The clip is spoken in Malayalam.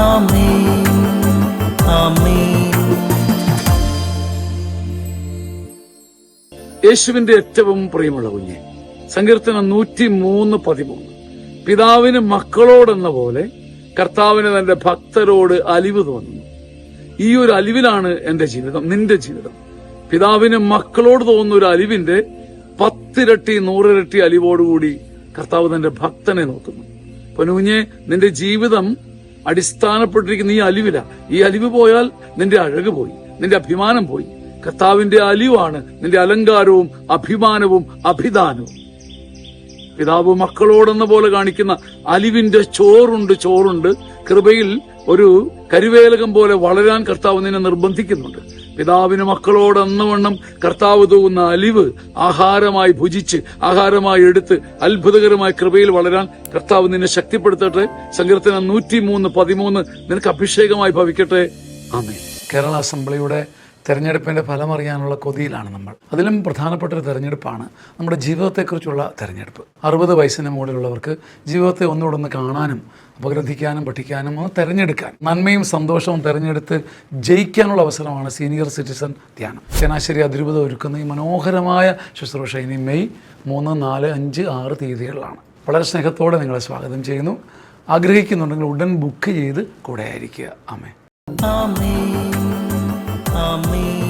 ആമേൻ ആമേൻ. യേശുവിന്റെ ഏറ്റവും പ്രിയമുള്ള കുഞ്ഞെ, സങ്കീർത്തനം 103:13. പിതാവിന് മക്കളോടെന്ന പോലെ കർത്താവിന് തന്റെ ഭക്തരോട് അലിവ് തോന്നുന്നു. ഈ ഒരു അലിവിലാണ് എന്റെ ജീവിതം, നിന്റെ ജീവിതം. പിതാവിന് മക്കളോട് തോന്നുന്ന ഒരു അലിവിന്റെ 10 ഇരട്ടി 100 ഇരട്ടി അലിവോടുകൂടി കർത്താവ് തന്റെ ഭക്തനെ നോക്കുന്നു. പൊന്നുകുഞ്ഞെ, നിന്റെ ജീവിതം അടിസ്ഥാനപ്പെട്ടിരിക്കുന്ന ഈ അലിവില. ഈ അലിവ് പോയാൽ നിന്റെ അഴക് പോയി, നിന്റെ അഭിമാനം പോയി. കർത്താവിന്റെ അലിവാണ് നിന്റെ അലങ്കാരവും അഭിമാനവും അഭിദാനവും. പിതാവ് മക്കളോടെന്ന പോലെ കാണിക്കുന്ന അലിവിന്റെ ചോറുണ്ട്. കൃപയിൽ ഒരു കരുവേലകം പോലെ വളരാൻ കർത്താവ് നിന്നെ നിർബന്ധിക്കുന്നുണ്ട്. പിതാവിന് മക്കളോടെന്നവണ്ണം കർത്താവ് തൂകുന്ന അലിവ് ആഹാരമായി ഭുജിച്ച്, ആഹാരമായി എടുത്ത് അത്ഭുതകരമായ കൃപയിൽ വളരാൻ കർത്താവ് നിന്നെ ശക്തിപ്പെടുത്തട്ടെ. സങ്കീർത്തനം 103:13 നിനക്ക് അഭിഷേകമായി ഭവിക്കട്ടെ. ആമേൻ. കേരള അസംബ്ലിയുടെ തെരഞ്ഞെടുപ്പിന്റെ ഫലം അറിയാനുള്ള കൊതിയിലാണ് നമ്മൾ. അതിലും പ്രധാനപ്പെട്ട ഒരു തെരഞ്ഞെടുപ്പാണ് നമ്മുടെ ജീവിതത്തെക്കുറിച്ചുള്ള തെരഞ്ഞെടുപ്പ്. 60 വയസ്സിന് മുകളിലുള്ളവർക്ക് ജീവിതത്തെ ഒന്നുകൂടെ കാണാനും അപഗ്രഥിക്കാനും പഠിക്കാനും തെരഞ്ഞെടുക്കാൻ, നന്മയും സന്തോഷവും തെരഞ്ഞെടുത്ത് ജയിക്കാനുള്ള അവസരമാണ് സീനിയർ സിറ്റിസൺ ധ്യാനം. ചങ്ങനാശ്ശേരി അതിരൂപത ഒരുക്കുന്ന ഈ മനോഹരമായ ശുശ്രൂഷ ഇനി മെയ് 3, 4, 5, 6 തീയതികളിലാണ്. വളരെ സ്നേഹത്തോടെ നിങ്ങളെ സ്വാഗതം ചെയ്യുന്നു. ആഗ്രഹിക്കുന്നുണ്ടെങ്കിൽ ഉടൻ ബുക്ക് ചെയ്ത് കൂടെ ആയിരിക്കുക. ആമേൻ. ആമേൻ ആമേൻ.